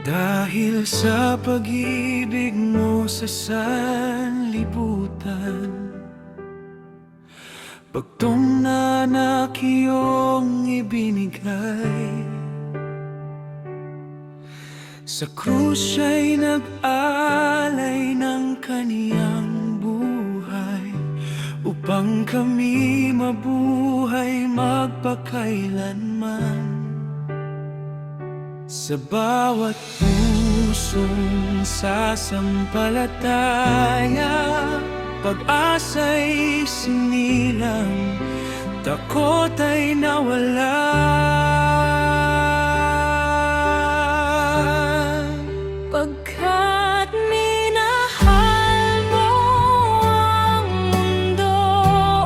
Dahil sa pag-ibig mo sa sanlibutan, bagtong na anak iyong ibinigay. Sa krus siya'y nag-alay ng kaniyang buhay, upang kami mabuhay magpakailanman. Sa bawat pusong sasampalataya, pag-asa'y sinilang, takot ay nawala. Pagkat minahal mo ang mundo,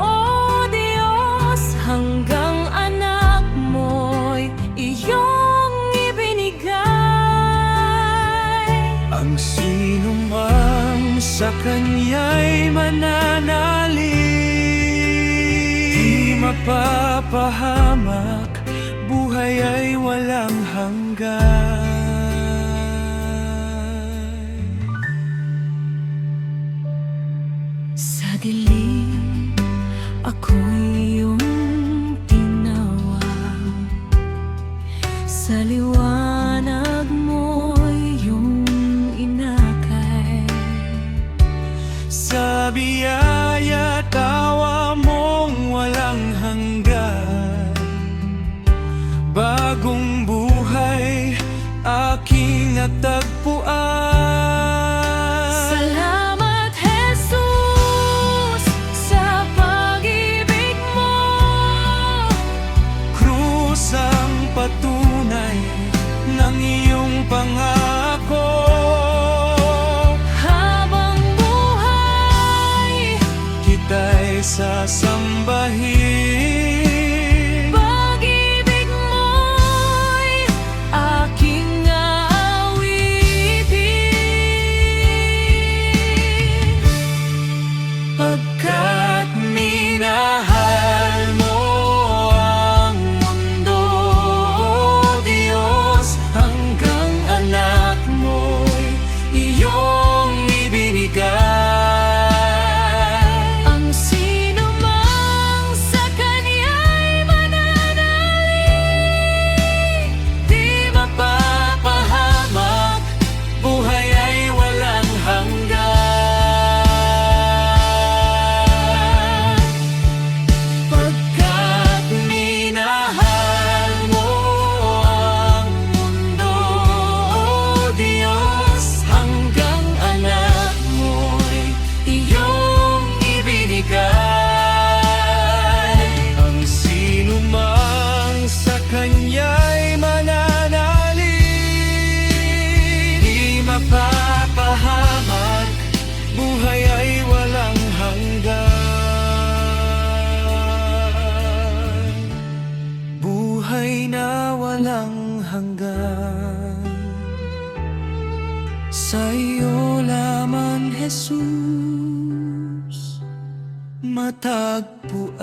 O Diyos, hanggang anak mo'y iyong ibinigay. Ang sino mang sa Kanya'y mananalig, di mapapahamak, buhay ay walang hanggan. Sa dilim, ako'y iyong tinawag. Sa liwanag mo'y iyong inakay. Sa biyaya tawa mong walang hanggan, bagong buhay aking natagpuan. Salamat, Jesus, sa pag-ibig mo. Krus ang patunay ng iyong pangako. Habang buhay, Kita'y sasambahin. pag-ibig mo'y aking aawitin. Pagkat minahal mo ang mundo, O Diyos, hanggang anak mo'y iyong ibinigay. Ang sino mang sa Kanya'y mananalig, di Mapapahamak, buhay ay walang hanggan. Pagkat minahal mo ang mundo, O Diyos, hanggang anak mo'y iyong ibinigay. Ang sino mang sa Kanya'y mananalig, di mapapahamak, buhay ay walang hanggan. Buhay na walang hanggan, sa iyo lamang, Jesus, matagpuan.